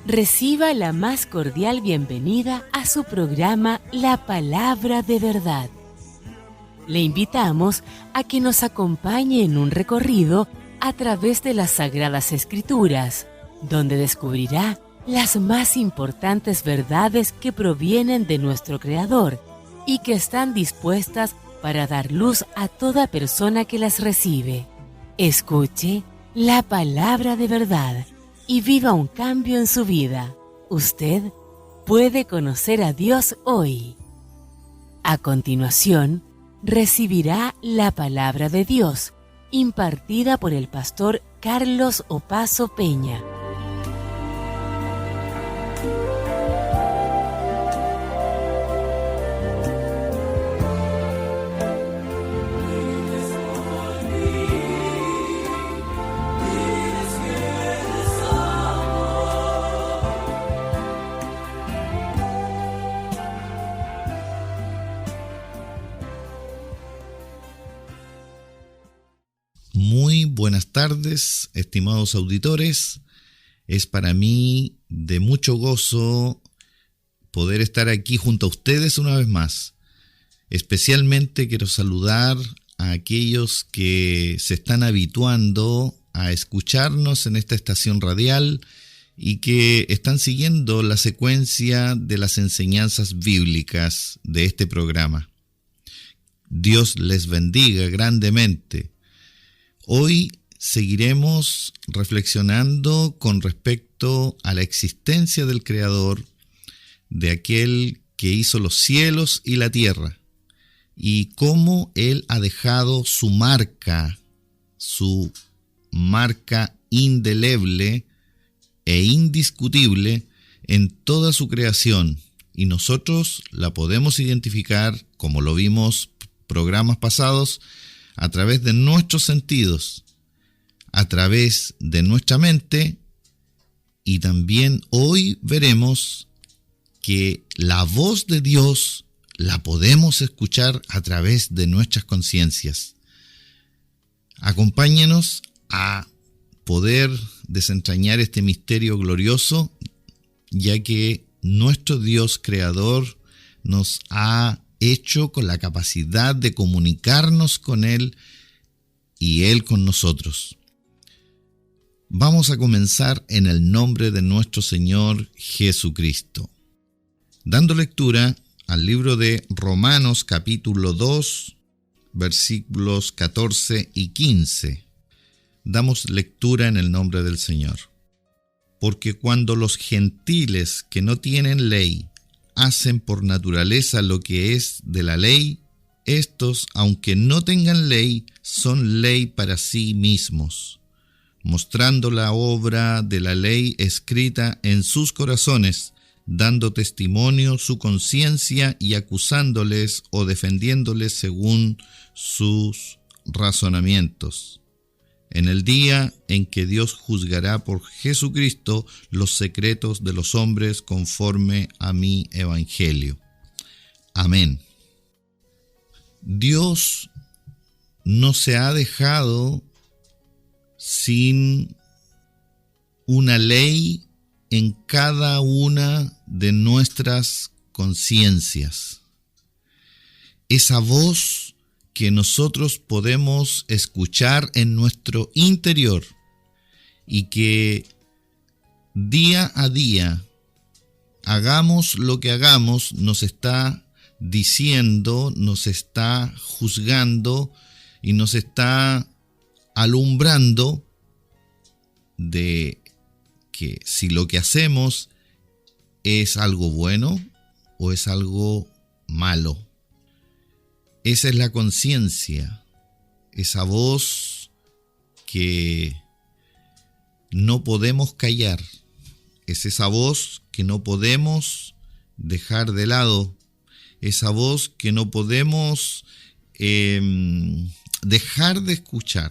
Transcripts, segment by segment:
Reciba la más cordial bienvenida a su programa La Palabra de Verdad. Le invitamos a que nos acompañe en un recorrido a través de las Sagradas Escrituras, donde descubrirá las más importantes verdades que provienen de nuestro Creador y que están dispuestas para dar luz a toda persona que las recibe. Escuche la Palabra de Verdad y viva un cambio en su vida. Usted puede conocer a Dios hoy. A continuación, recibirá la Palabra de Dios, impartida por el pastor Carlos Opazo Peña. Muy buenas tardes, estimados auditores. Es para mí de mucho gozo poder estar aquí junto a ustedes una vez más. Especialmente quiero saludar a aquellos que se están habituando a escucharnos en esta estación radial y que están siguiendo la secuencia de las enseñanzas bíblicas de este programa. Dios les bendiga grandemente. Hoy seguiremos reflexionando con respecto a la existencia del Creador, de aquel que hizo los cielos y la tierra, y cómo Él ha dejado su marca indeleble e indiscutible en toda su creación, y nosotros la podemos identificar, como lo vimos programas pasados, a través de nuestros sentidos, a través de nuestra mente, y también hoy veremos que la voz de Dios la podemos escuchar a través de nuestras conciencias. Acompáñenos a poder desentrañar este misterio glorioso, ya que nuestro Dios creador nos ha hecho con la capacidad de comunicarnos con Él y Él con nosotros. Vamos a comenzar en el nombre de nuestro Señor Jesucristo, dando lectura al libro de Romanos capítulo 2, versículos 14 y 15. Damos lectura en el nombre del Señor. Porque cuando los gentiles que no tienen ley hacen por naturaleza lo que es de la ley, estos, aunque no tengan ley, son ley para sí mismos, mostrando la obra de la ley escrita en sus corazones, dando testimonio su conciencia y acusándoles o defendiéndoles según sus razonamientos. En el día en que Dios juzgará por Jesucristo los secretos de los hombres conforme a mi evangelio. Amén. Dios no se ha dejado sin una ley en cada una de nuestras conciencias. Esa voz que nosotros podemos escuchar en nuestro interior y que día a día, hagamos lo que hagamos, nos está diciendo, nos está juzgando y nos está alumbrando de que si lo que hacemos es algo bueno o es algo malo. Esa es la conciencia, esa voz que no podemos callar, es esa voz que no podemos dejar de lado, esa voz que no podemos dejar de escuchar,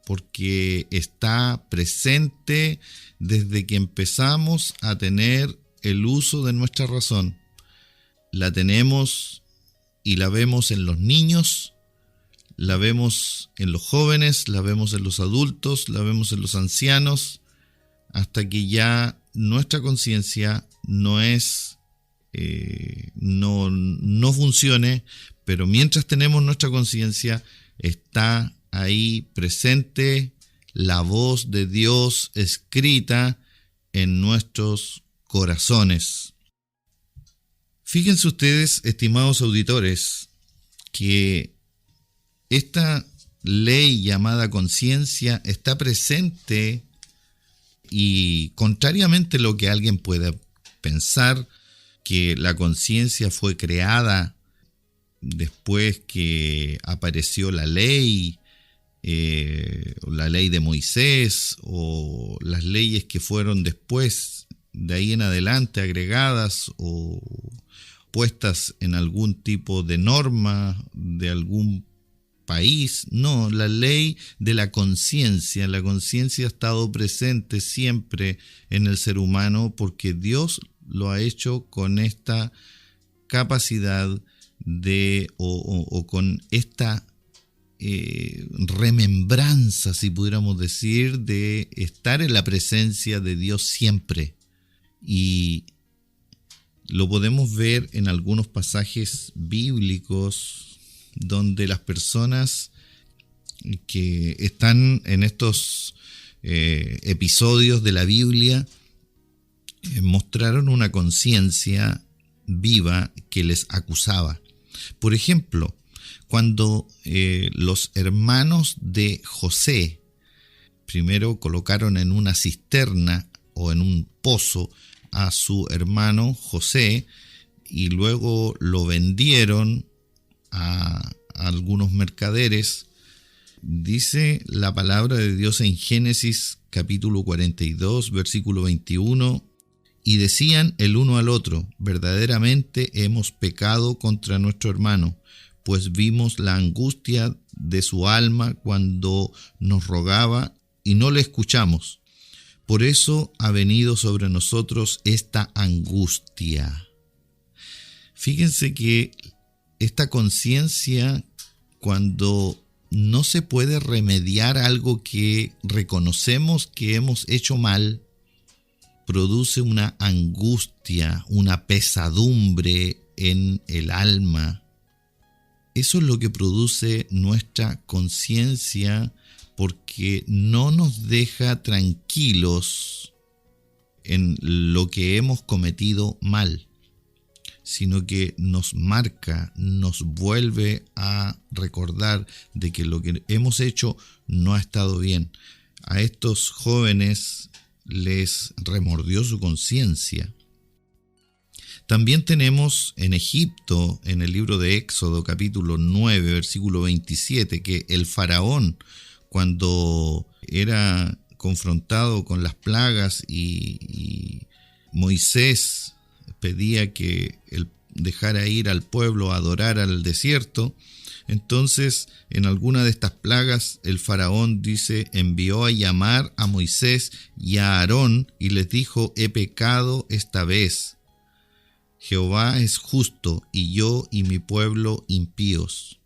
porque está presente desde que empezamos a tener el uso de nuestra razón. La tenemos y la vemos en los niños, la vemos en los jóvenes, la vemos en los adultos, la vemos en los ancianos, hasta que ya nuestra conciencia no funcione, pero mientras tenemos nuestra conciencia, está ahí presente la voz de Dios escrita en nuestros corazones. Fíjense ustedes, estimados auditores, que esta ley llamada conciencia está presente y, contrariamente a lo que alguien pueda pensar, que la conciencia fue creada después que apareció la ley de Moisés o las leyes que fueron después, de ahí en adelante, agregadas o puestas en algún tipo de norma de algún país. No, la ley de la conciencia ha estado presente siempre en el ser humano porque Dios lo ha hecho con esta capacidad o con esta remembranza, si pudiéramos decir, de estar en la presencia de Dios siempre. Y lo podemos ver en algunos pasajes bíblicos donde las personas que están en estos episodios de la Biblia mostraron una conciencia viva que les acusaba. Por ejemplo, cuando los hermanos de José primero colocaron en una cisterna o en un pozo a su hermano José y luego lo vendieron a algunos mercaderes, dice la palabra de Dios en Génesis capítulo 42, versículo 21, y decían el uno al otro: verdaderamente hemos pecado contra nuestro hermano, pues vimos la angustia de su alma cuando nos rogaba y no le escuchamos. Por eso ha venido sobre nosotros esta angustia. Fíjense que esta conciencia, cuando no se puede remediar algo que reconocemos que hemos hecho mal, produce una angustia, una pesadumbre en el alma. Eso es lo que produce nuestra conciencia, porque no nos deja tranquilos en lo que hemos cometido mal, sino que nos marca, nos vuelve a recordar de que lo que hemos hecho no ha estado bien. A estos jóvenes les remordió su conciencia. También tenemos en Egipto, en el libro de Éxodo, capítulo 9, versículo 27, que el faraón, cuando era confrontado con las plagas y Moisés pedía que él dejara ir al pueblo a adorar al desierto, entonces en alguna de estas plagas el faraón, dice, envió a llamar a Moisés y a Aarón y les dijo: he pecado esta vez. Jehová es justo y yo y mi pueblo impíos.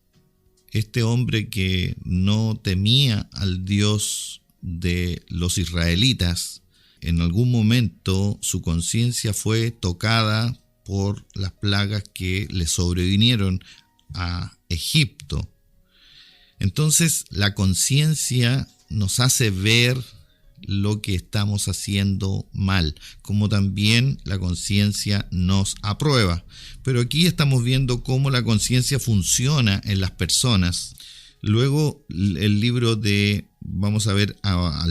Este hombre que no temía al Dios de los israelitas, en algún momento su conciencia fue tocada por las plagas que le sobrevinieron a Egipto. Entonces la conciencia nos hace ver lo que estamos haciendo mal, como también la conciencia nos aprueba. Pero aquí estamos viendo cómo la conciencia funciona en las personas. Luego el libro vamos a ver a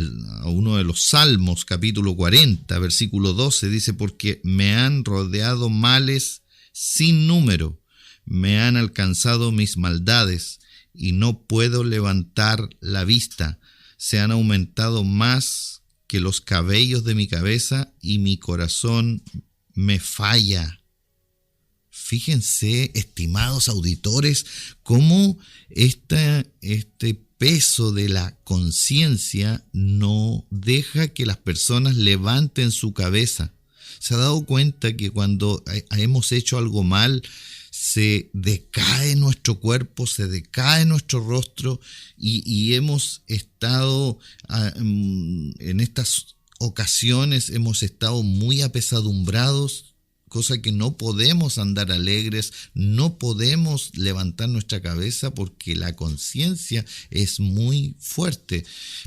uno de los Salmos, capítulo 40, versículo 12, dice: porque me han rodeado males sin número, me han alcanzado mis maldades, y no puedo levantar la vista. Se han aumentado más que los cabellos de mi cabeza, y mi corazón me falla. Fíjense, estimados auditores, cómo este peso de la conciencia no deja que las personas levanten su cabeza. ¿Se ha dado cuenta que cuando hemos hecho algo mal, se decae nuestro cuerpo, se decae nuestro rostro y hemos estado en estas ocasiones hemos estado muy apesadumbrados, cosa que no podemos andar alegres, no podemos levantar nuestra cabeza porque la conciencia es muy fuerte,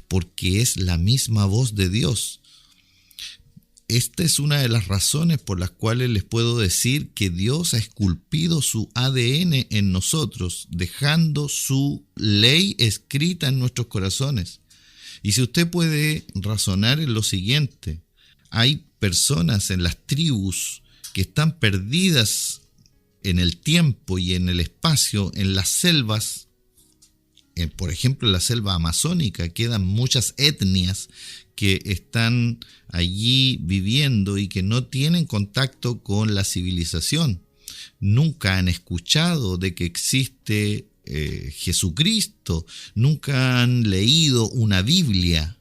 porque es la misma voz de Dios. Esta es una de las razones por las cuales les puedo decir que Dios ha esculpido su ADN en nosotros, dejando su ley escrita en nuestros corazones. Y si usted puede razonar en lo siguiente, hay personas en las tribus que están perdidas en el tiempo y en el espacio, en las selvas. Por ejemplo, en la selva amazónica quedan muchas etnias que están allí viviendo y que no tienen contacto con la civilización. Nunca han escuchado de que existe Jesucristo, nunca han leído una Biblia,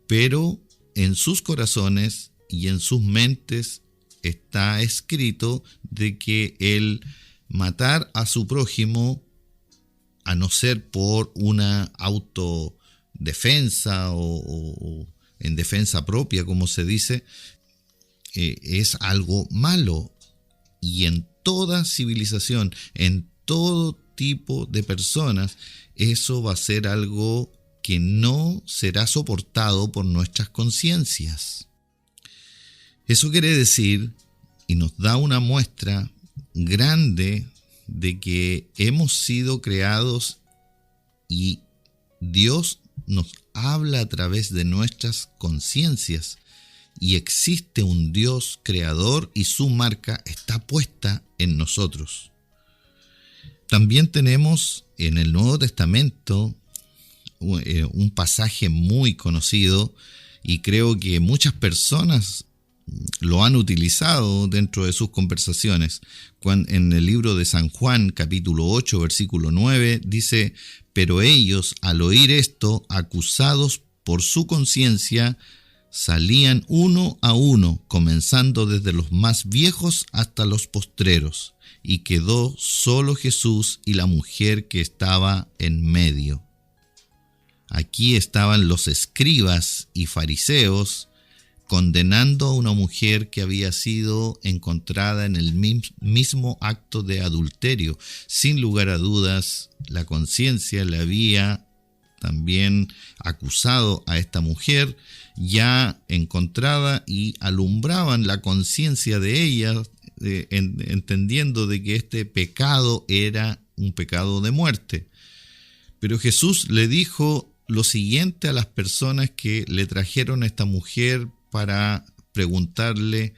pero en sus corazones y en sus mentes está escrito de que el matar a su prójimo, a no ser por una autodefensa o en defensa propia, como se dice, es algo malo. Y en toda civilización, en todo tipo de personas, eso va a ser algo que no será soportado por nuestras conciencias. Eso quiere decir, y nos da una muestra grande de que hemos sido creados y Dios nos habla a través de nuestras conciencias, y existe un Dios creador y su marca está puesta en nosotros. También tenemos en el Nuevo Testamento un pasaje muy conocido, y creo que muchas personas lo han utilizado dentro de sus conversaciones. En el libro de San Juan, capítulo 8, versículo 9, dice: pero ellos, al oír esto, acusados por su conciencia, salían uno a uno, comenzando desde los más viejos hasta los postreros, y quedó solo Jesús y la mujer que estaba en medio. Aquí estaban los escribas y fariseos condenando a una mujer que había sido encontrada en el mismo acto de adulterio. Sin lugar a dudas, la conciencia le había también acusado a esta mujer ya encontrada, y alumbraban la conciencia de ella, entendiendo de que este pecado era un pecado de muerte. Pero Jesús le dijo lo siguiente a las personas que le trajeron a esta mujer para preguntarle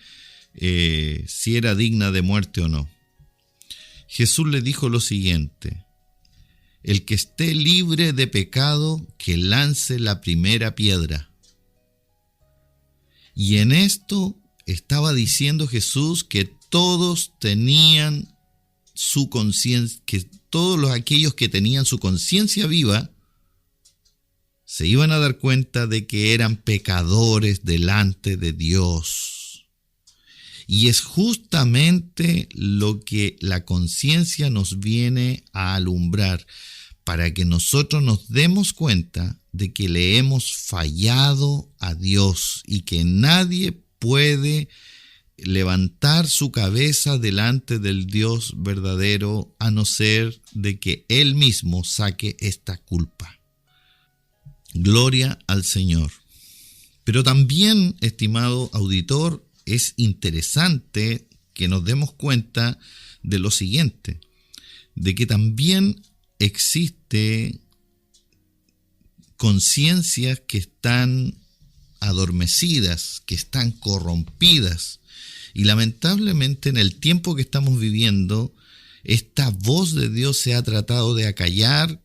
si era digna de muerte o no. Jesús le dijo lo siguiente: el que esté libre de pecado, que lance la primera piedra. Y en esto estaba diciendo Jesús que todos tenían su conciencia, que todos aquellos que tenían su conciencia viva se iban a dar cuenta de que eran pecadores delante de Dios. Y es justamente lo que la conciencia nos viene a alumbrar, para que nosotros nos demos cuenta de que le hemos fallado a Dios y que nadie puede levantar su cabeza delante del Dios verdadero a no ser de que Él mismo saque esta culpa. Gloria al Señor. Pero también, estimado auditor, es interesante que nos demos cuenta de lo siguiente, de que también existe conciencias que están adormecidas, que están corrompidas, y lamentablemente en el tiempo que estamos viviendo, esta voz de Dios se ha tratado de acallar.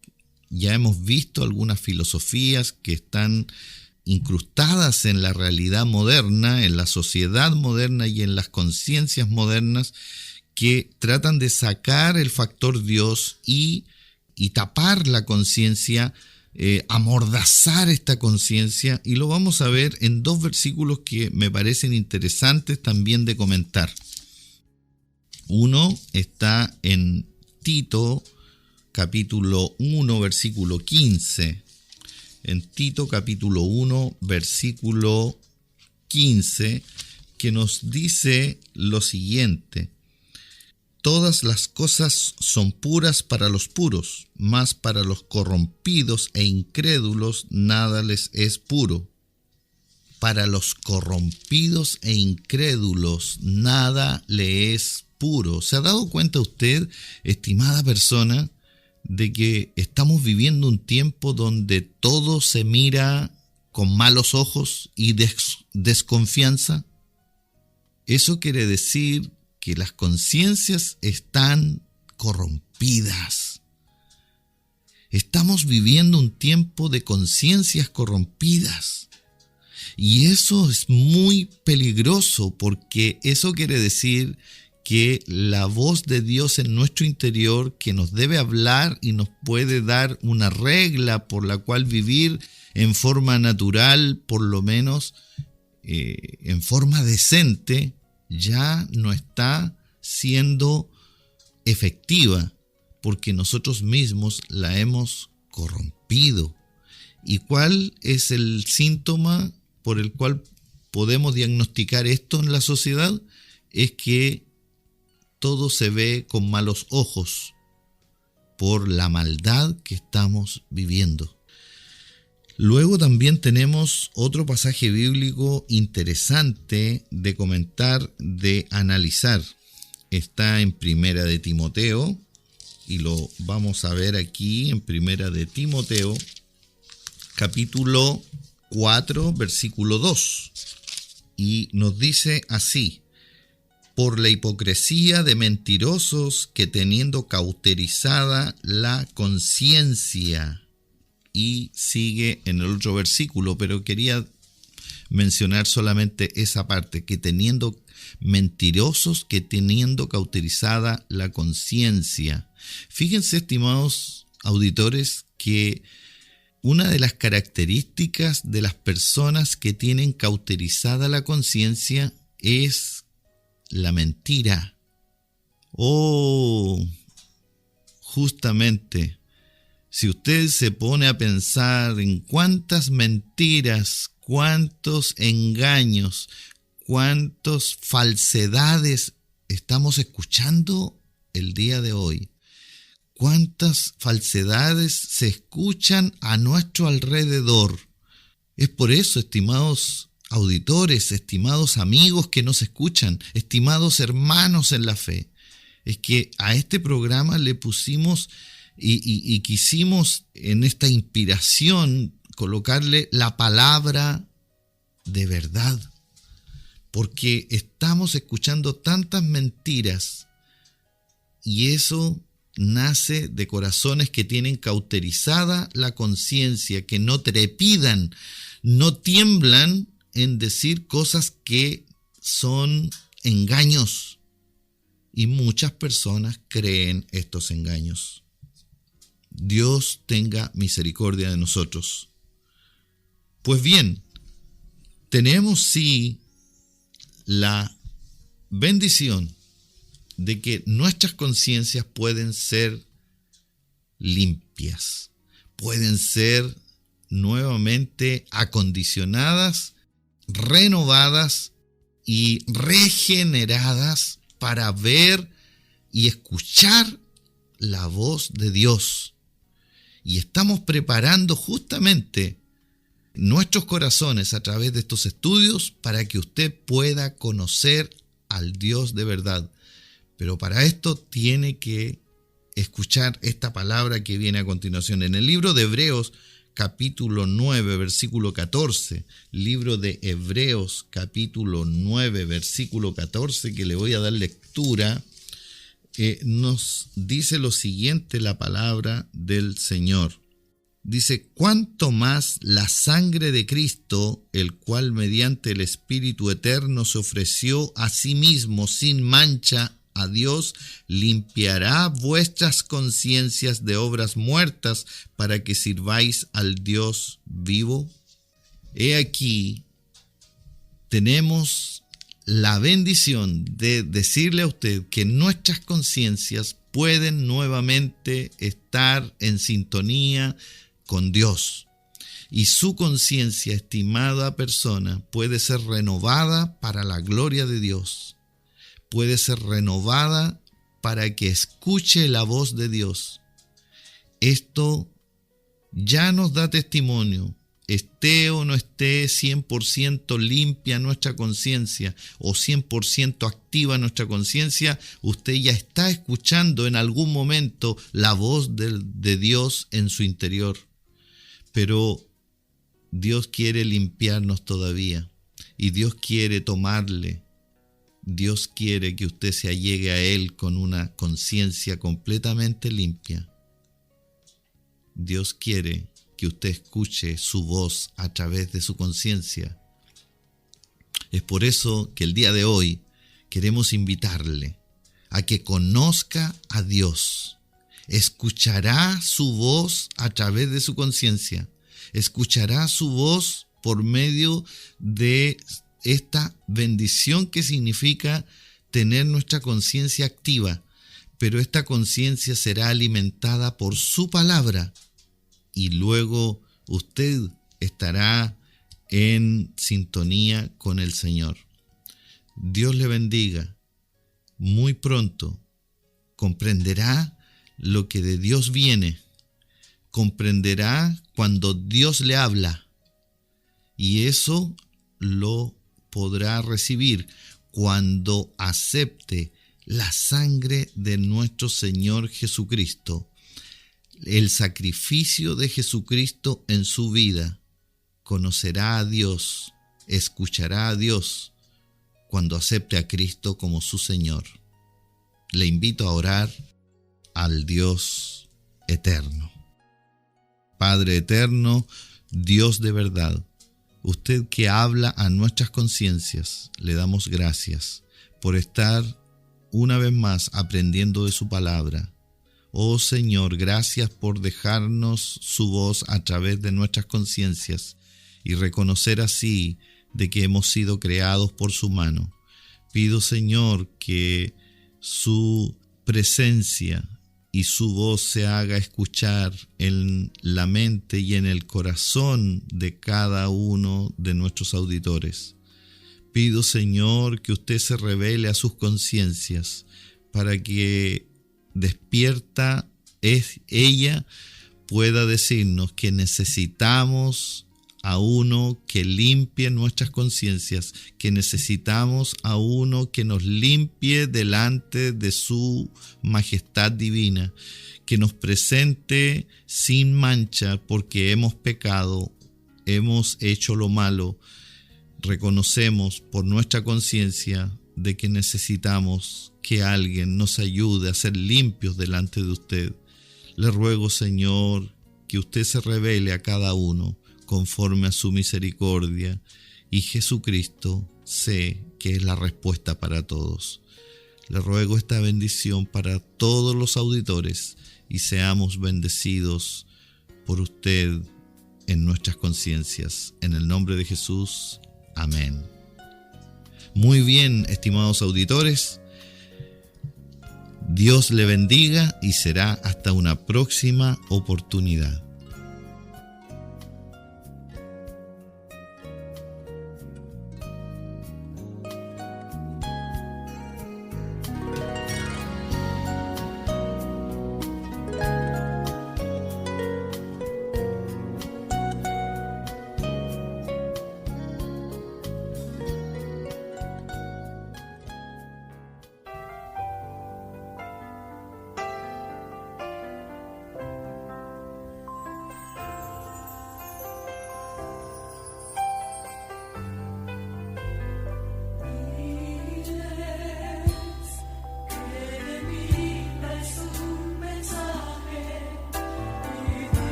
Ya hemos visto algunas filosofías que están incrustadas en la realidad moderna, en la sociedad moderna y en las conciencias modernas, que tratan de sacar el factor Dios y tapar la conciencia, amordazar esta conciencia, y lo vamos a ver en dos versículos que me parecen interesantes también de comentar. Uno está en Tito, capítulo 1, versículo 15. En Tito, capítulo 1, versículo 15, que nos dice lo siguiente: todas las cosas son puras para los puros, mas para los corrompidos e incrédulos nada les es puro. Para los corrompidos e incrédulos nada le es puro. ¿Se ha dado cuenta usted, estimada persona, de que estamos viviendo un tiempo donde todo se mira con malos ojos y desconfianza? Eso quiere decir que las conciencias están corrompidas. Estamos viviendo un tiempo de conciencias corrompidas. Y eso es muy peligroso, porque eso quiere decir que la voz de Dios en nuestro interior, que nos debe hablar y nos puede dar una regla por la cual vivir en forma natural, por lo menos en forma decente, ya no está siendo efectiva, porque nosotros mismos la hemos corrompido. ¿Y cuál es el síntoma por el cual podemos diagnosticar esto en la sociedad? Es que todo se ve con malos ojos por la maldad que estamos viviendo. Luego también tenemos otro pasaje bíblico interesante de comentar, de analizar. Está en Primera de Timoteo, y lo vamos a ver aquí en Primera de Timoteo, capítulo 4, versículo 2. Y nos dice así: por la hipocresía de mentirosos que teniendo cauterizada la conciencia. Y sigue en el otro versículo, pero quería mencionar solamente esa parte, que teniendo mentirosos que teniendo cauterizada la conciencia. Fíjense, estimados auditores, que una de las características de las personas que tienen cauterizada la conciencia es la mentira. Justamente, si usted se pone a pensar en cuántas mentiras, cuántos engaños, cuántas falsedades estamos escuchando el día de hoy, cuántas falsedades se escuchan a nuestro alrededor. Es por eso, estimados auditores, estimados amigos que nos escuchan, estimados hermanos en la fe, es que a este programa le pusimos y quisimos en esta inspiración colocarle la palabra de verdad, porque estamos escuchando tantas mentiras y eso nace de corazones que tienen cauterizada la conciencia, que no trepidan, no tiemblan en decir cosas que son engaños, y muchas personas creen estos engaños. Dios tenga misericordia de nosotros. Pues bien, tenemos sí la bendición de que nuestras conciencias pueden ser limpias, pueden ser nuevamente acondicionadas, renovadas y regeneradas para ver y escuchar la voz de Dios. Y estamos preparando justamente nuestros corazones a través de estos estudios para que usted pueda conocer al Dios de verdad. Pero para esto tiene que escuchar esta palabra que viene a continuación. En el libro de Hebreos, capítulo 9, versículo 14. Libro de Hebreos, capítulo 9, versículo 14, que le voy a dar lectura. Nos dice lo siguiente la palabra del Señor. Dice: cuánto más la sangre de Cristo, el cual mediante el Espíritu Eterno se ofreció a sí mismo sin mancha a Dios, limpiará vuestras conciencias de obras muertas para que sirváis al Dios vivo. He aquí, tenemos la bendición de decirle a usted que nuestras conciencias pueden nuevamente estar en sintonía con Dios. y su conciencia, estimada persona, puede ser renovada para la gloria de Dios. Puede ser renovada para que escuche la voz de Dios. Esto ya nos da testimonio. Esté o no esté 100% limpia nuestra conciencia o 100% activa nuestra conciencia, usted ya está escuchando en algún momento la voz de Dios en su interior. Pero Dios quiere limpiarnos todavía y Dios quiere tomarle. Dios quiere que usted se allegue a Él con una conciencia completamente limpia. Dios quiere que usted escuche su voz a través de su conciencia. Es por eso que el día de hoy queremos invitarle a que conozca a Dios. Escuchará su voz a través de su conciencia. Escuchará su voz por medio de esta bendición que significa tener nuestra conciencia activa. Pero esta conciencia será alimentada por su palabra. Y luego usted estará en sintonía con el Señor. Dios le bendiga. Muy pronto comprenderá lo que de Dios viene. Comprenderá cuando Dios le habla. Y eso lo podrá recibir cuando acepte la sangre de nuestro Señor Jesucristo. El sacrificio de Jesucristo en su vida. Conocerá a Dios, escuchará a Dios cuando acepte a Cristo como su Señor. Le invito a orar al Dios eterno. Padre eterno, Dios de verdad, usted que habla a nuestras conciencias, le damos gracias por estar una vez más aprendiendo de su palabra. Oh Señor, gracias por dejarnos su voz a través de nuestras conciencias y reconocer así de que hemos sido creados por su mano. Pido, Señor, que su presencia y su voz se haga escuchar en la mente y en el corazón de cada uno de nuestros auditores. Pido, Señor, que usted se revele a sus conciencias para que despierta ella pueda decirnos que necesitamos a uno que limpie nuestras conciencias, que necesitamos a uno que nos limpie delante de su majestad divina, que nos presente sin mancha porque hemos pecado, hemos hecho lo malo. Reconocemos por nuestra conciencia de que necesitamos que alguien nos ayude a ser limpios delante de usted. Le ruego, Señor, que usted se revele a cada uno conforme a su misericordia, y Jesucristo sé que es la respuesta para todos. Le ruego esta bendición para todos los auditores y seamos bendecidos por usted en nuestras conciencias. En el nombre de Jesús, amén. Muy bien, estimados auditores, Dios le bendiga y será hasta una próxima oportunidad.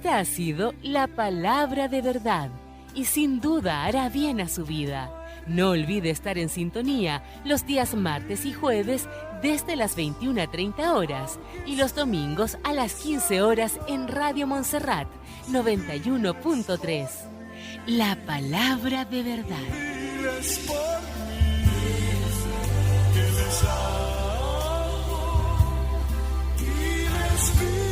Esta ha sido la palabra de verdad y sin duda hará bien a su vida. No olvide estar en sintonía los días martes y jueves desde las 21:30 horas y los domingos a las 15 horas en Radio Montserrat 91.3. La palabra de verdad. Por mí, que les amo y les pido.